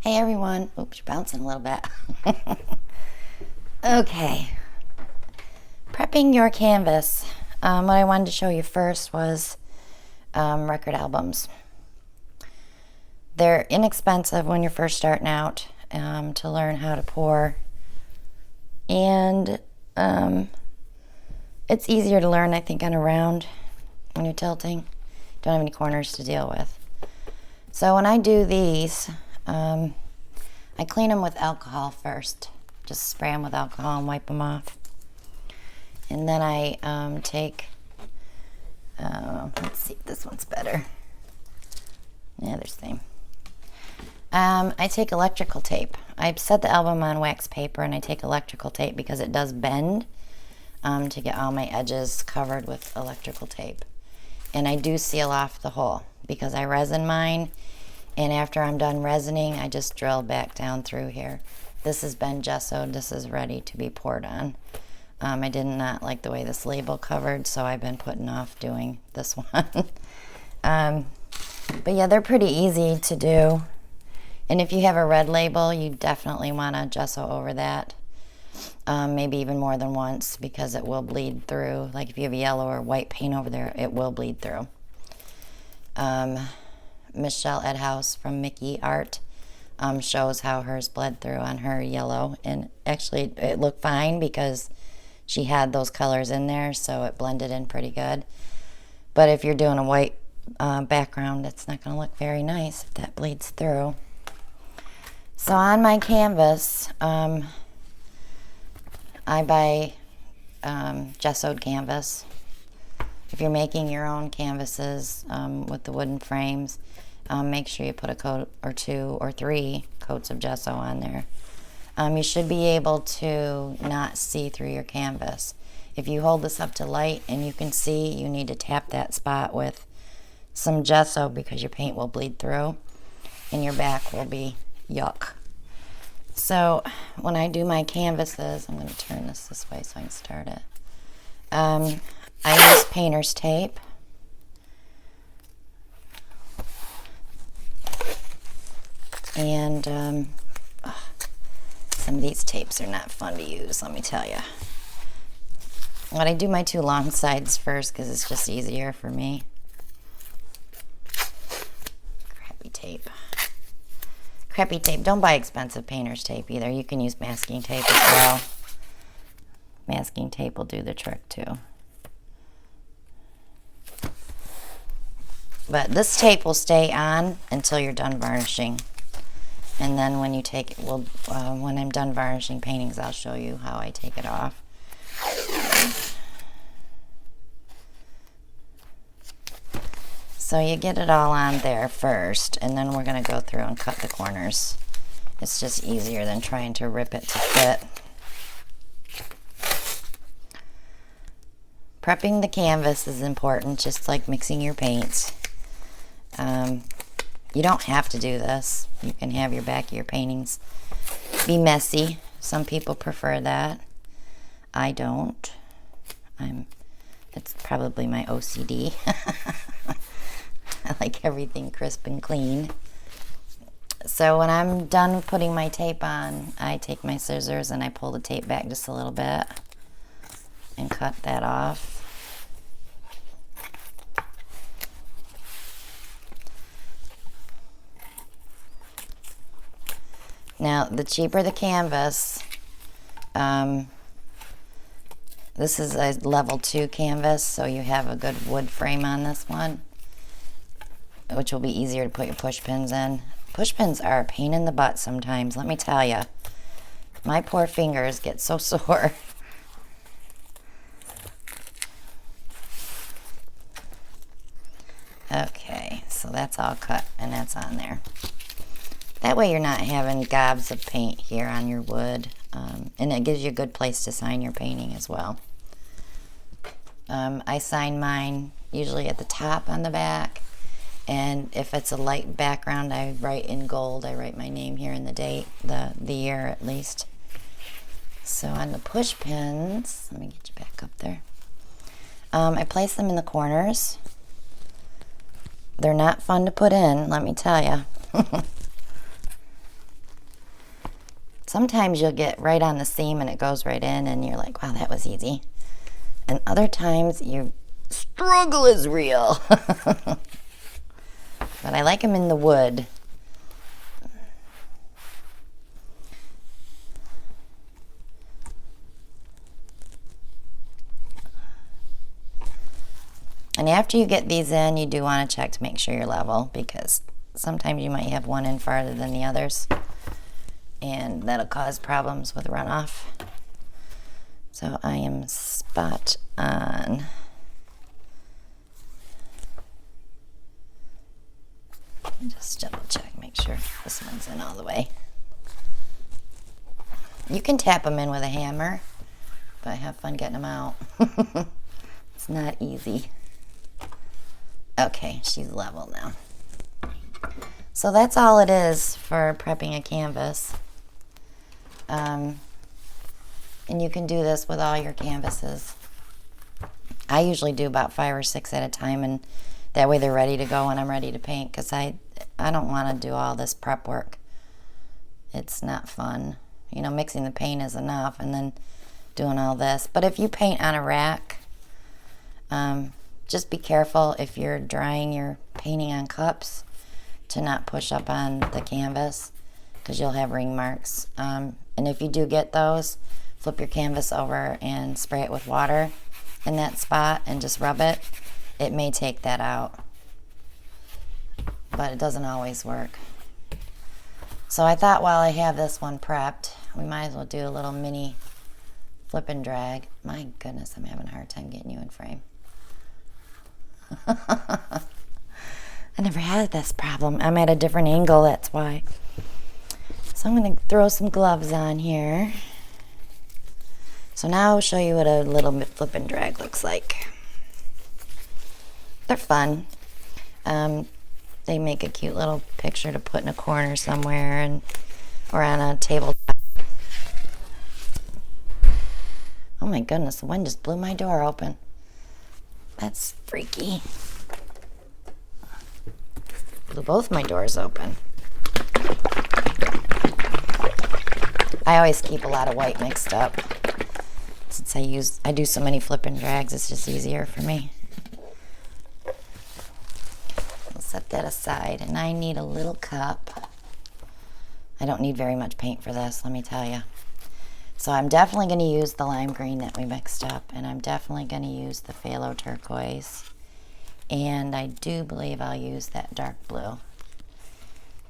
Hey everyone. Oops, you're bouncing a little bit. Okay. Prepping your canvas. What I wanted to show you first was record albums. They're inexpensive when you're first starting out to learn how to pour. And it's easier to learn, I think, on a round when you're tilting. Don't have any corners to deal with. So when I do these, I clean them with alcohol first. Just spray them with alcohol and wipe them off. And then I take, let's see if this one's better. Yeah, they're the same. I take electrical tape. I set the album on wax paper and I take electrical tape because it does bend to get all my edges covered with electrical tape. And I do seal off the hole because I resin mine. And after I'm done resining, I just drill back down through here. This has been gessoed. This is ready to be poured on. I did not like the way this label covered, so I've been putting off doing this one. But yeah, they're pretty easy to do. And if you have a red label, you definitely want to gesso over that. Maybe even more than once because it will bleed through. Like if you have yellow or white paint over there, it will bleed through. Michelle Edhouse from Mickey Art shows how hers bled through on her yellow, and actually it looked fine because she had those colors in there, so it blended in pretty good. But if you're doing a white background, it's not going to look very nice if that bleeds through. So on my canvas, I buy gessoed canvas. If you're making your own canvases with the wooden frames, make sure you put a coat or 2 or 3 coats of gesso on there. You should be able to not see through your canvas. If you hold this up to light and you can see, you need to tap that spot with some gesso because your paint will bleed through and your back will be yuck. So when I do my canvases, I'm going to turn this way so I can start it. I use painter's tape. And some of these tapes are not fun to use, let me tell you. But I do my 2 long sides first because it's just easier for me. Crappy tape. Crappy tape. Don't buy expensive painter's tape either. You can use masking tape as well. Masking tape will do the trick too. But this tape will stay on until you're done varnishing. And then when you take it, when I'm done varnishing paintings, I'll show you how I take it off. So you get it all on there first, and then we're going to go through and cut the corners. It's just easier than trying to rip it to fit. Prepping the canvas is important, just like mixing your paints. You don't have to do this. You can have your back of your paintings be messy. Some people prefer that. I don't. It's probably my OCD. I like everything crisp and clean. So when I'm done putting my tape on, I take my scissors and I pull the tape back just a little bit and cut that off. Now, the cheaper the canvas, this is a level 2 canvas, so you have a good wood frame on this one, which will be easier to put your push pins in. Push pins are a pain in the butt sometimes, let me tell you. My poor fingers get so sore. Okay, so that's all cut and that's on there. That way you're not having gobs of paint here on your wood, and it gives you a good place to sign your painting as well. I sign mine usually at the top on the back, and if it's a light background, I write in gold. I write my name here and the date, the year at least. So on the push pins, let me get you back up there. I place them in the corners. They're not fun to put in, let me tell you. Sometimes you'll get right on the seam and it goes right in and you're like, wow, that was easy. And other times your struggle is real. But I like them in the wood. And after you get these in, you do want to check to make sure you're level, because sometimes you might have one in farther than the others, and that'll cause problems with runoff. So I am spot on. Just double check, make sure this one's in all the way. You can tap them in with a hammer, but have fun getting them out. It's not easy. Okay, she's level now. So that's all it is for prepping a canvas. And you can do this with all your canvases. I usually do about 5 or 6 at a time, and that way they're ready to go when I'm ready to paint, because I don't want to do all this prep work. It's not fun. You know, mixing the paint is enough, and then doing all this. But if you paint on a rack, just be careful if you're drying your painting on cups to not push up on the canvas, because you'll have ring marks. And if you do get those, flip your canvas over and spray it with water in that spot and just rub it. It may take that out, but it doesn't always work. So I thought while I have this one prepped, we might as well do a little mini flip and drag. My goodness, I'm having a hard time getting you in frame. I never had this problem. I'm at a different angle, that's why. So I'm going to throw some gloves on here. So now I'll show you what a little flip and drag looks like. They're fun. They make a cute little picture to put in a corner somewhere, or on a table. Oh my goodness, the wind just blew my door open. That's freaky. Blew both my doors open. I always keep a lot of white mixed up. Since I do so many flip and drags, it's just easier for me. I'll set that aside, and I need a little cup. I don't need very much paint for this, let me tell you. So I'm definitely going to use the lime green that we mixed up, and I'm definitely going to use the phthalo turquoise, and I do believe I'll use that dark blue,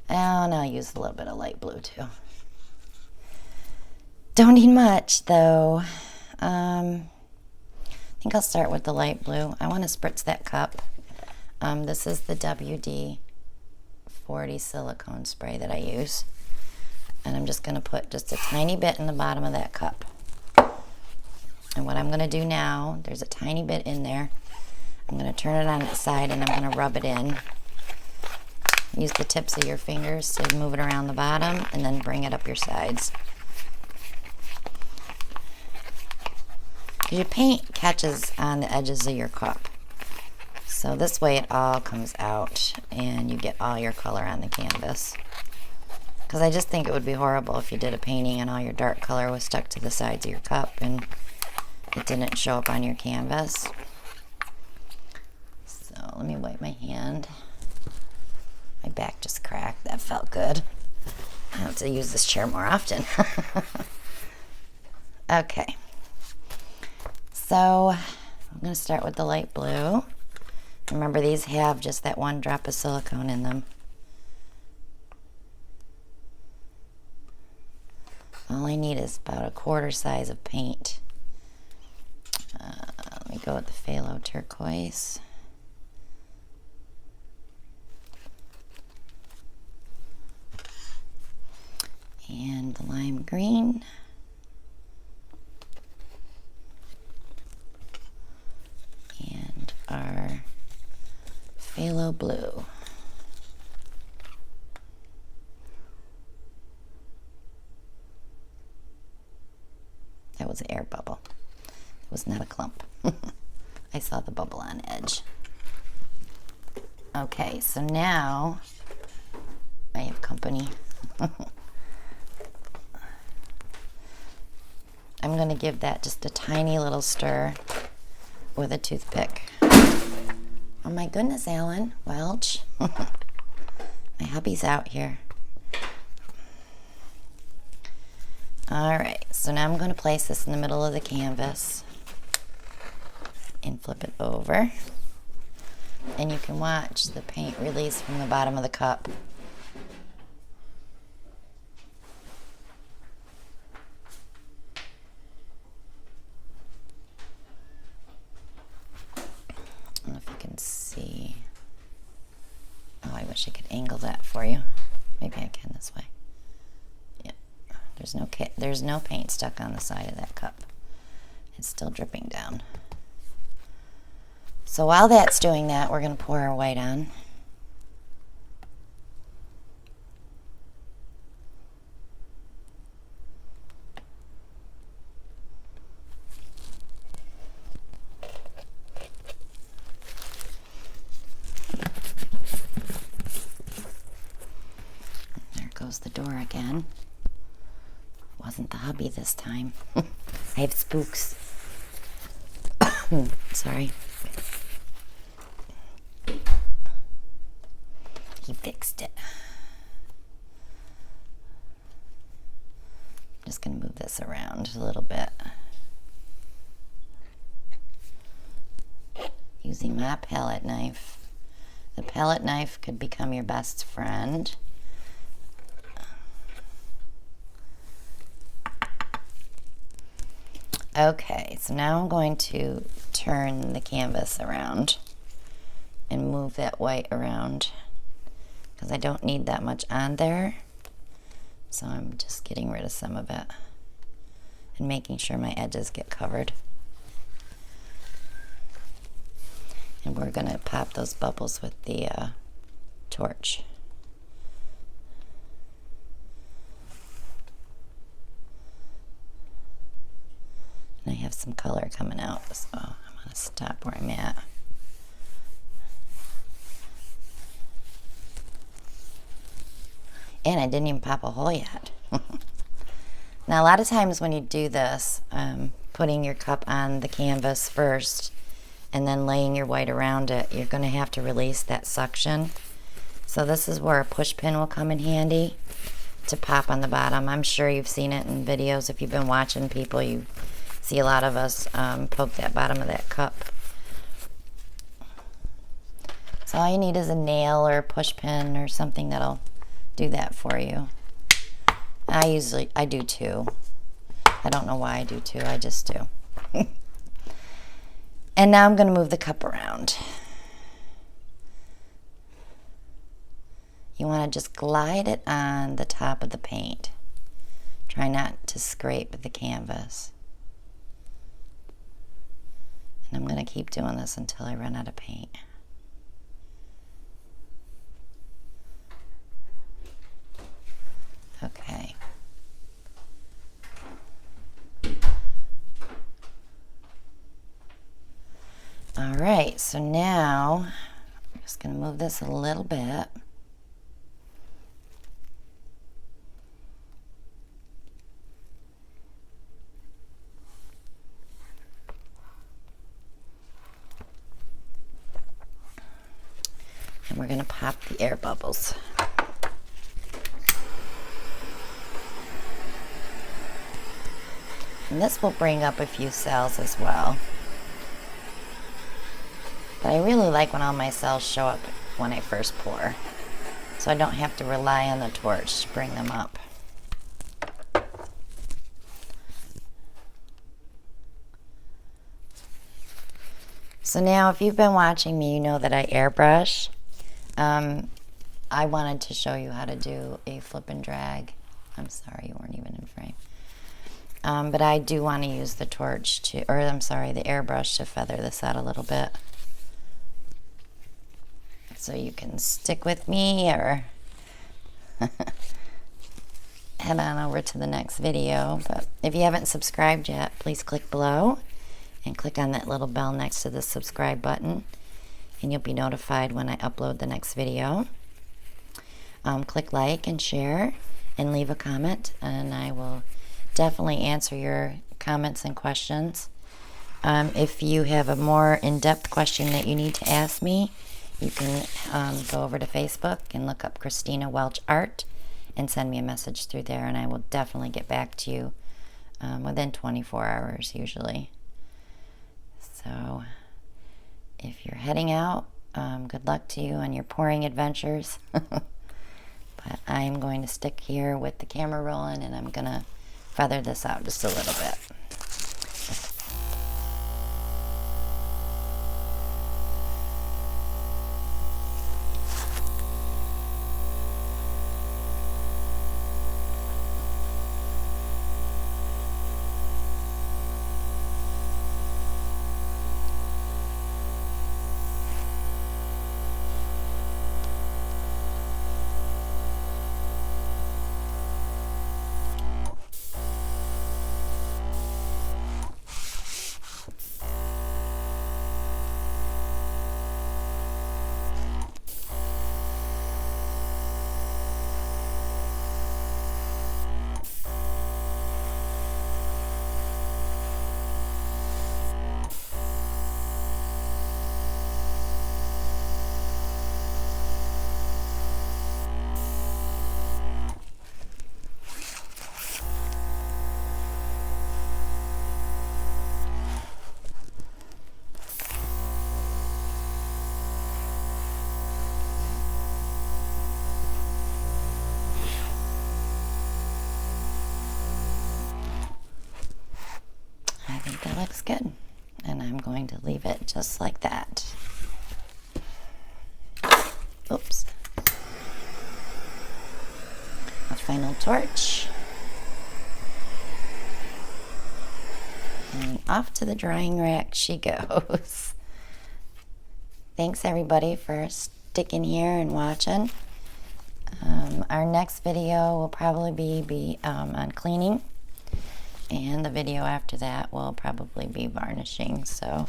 and I'll use a little bit of light blue too. Don't need much though. I think I'll start with the light blue. I want to spritz that cup. This is the WD-40 silicone spray that I use. And I'm just going to put just a tiny bit in the bottom of that cup. And what I'm going to do now, there's a tiny bit in there. I'm going to turn it on its side and I'm going to rub it in. Use the tips of your fingers to move it around the bottom and then bring it up your sides. Because your paint catches on the edges of your cup. So this way it all comes out and you get all your color on the canvas. Because I just think it would be horrible if you did a painting and all your dark color was stuck to the sides of your cup and it didn't show up on your canvas. So let me wipe my hand. My back just cracked. That felt good. I have to use this chair more often. Okay. So I'm going to start with the light blue. Remember, these have just that one drop of silicone in them. All I need is about a quarter size of paint. Let me go with the phthalo turquoise. And the lime green. And our phthalo blue. That was an air bubble. It was not a clump. I saw the bubble on edge. Okay, so now I have company. give that just a tiny little stir with a toothpick. Oh my goodness, Alan Welch. My hubby's out here. Alright, so now I'm going to place this in the middle of the canvas and flip it over. And you can watch the paint release from the bottom of the cup. I don't know if you can see. Oh, I wish I could angle that for you. Maybe I can this way. Yeah, there's no paint stuck on the side of that cup. It's still dripping down. So while that's doing that, we're going to pour our white on. There goes the door again. Wasn't the hubby this time. I have spooks. Sorry. He fixed it. I'm just going to move this around a little bit. Using my palette knife. The palette knife could become your best friend. Okay, so now I'm going to turn the canvas around and move that white around because I don't need that much on there. So I'm just getting rid of some of it and making sure my edges get covered. And we're going to pop those bubbles with the torch. And I have some color coming out, so I'm going to stop where I'm at. And I didn't even pop a hole yet. Now, a lot of times when you do this, putting your cup on the canvas first and then laying your white around it, you're going to have to release that suction. So this is where a push pin will come in handy to pop on the bottom. I'm sure you've seen it in videos. If you've been watching people, you see a lot of us poke that bottom of that cup. So all you need is a nail or a push pin or something that'll do that for you. I do too. I don't know why I do too, I just do. And now I'm going to move the cup around. You want to just glide it on the top of the paint. Try not to scrape the canvas. And I'm going to keep doing this until I run out of paint. Okay. All right, so now I'm just going to move this a little bit. And we're going to pop the air bubbles. And this will bring up a few cells as well. But I really like when all my cells show up when I first pour, so I don't have to rely on the torch to bring them up. So now if you've been watching me, you know that I airbrush. I wanted to show you how to do a flip and drag. I'm sorry, you weren't even in frame. But I do want to use the torch to, or I'm sorry, the airbrush to feather this out a little bit. So you can stick with me or head on over to the next video. But if you haven't subscribed yet, please click below and click on that little bell next to the subscribe button, and you'll be notified when I upload the next video. Click like and share and leave a comment, and I will definitely answer your comments and questions. If you have a more in-depth question that you need to ask me, you can go over to Facebook and look up Christina Welch Art and send me a message through there, and I will definitely get back to you within 24 hours usually. So if you're heading out, good luck to you on your pouring adventures. But I'm going to stick here with the camera rolling, and I'm going to feather this out just a little bit. I think that looks good, and I'm going to leave it just like that. Oops. A final torch. And off to the drying rack she goes. Thanks everybody for sticking here and watching. Our next video will probably be on cleaning. And the video after that will probably be varnishing. So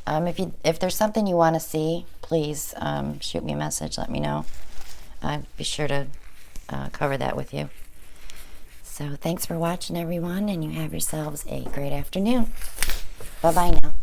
if there's something you want to see, please shoot me a message, let me know. I'll be sure to cover that with you. So thanks for watching everyone, and you have yourselves a great afternoon. Bye-bye now.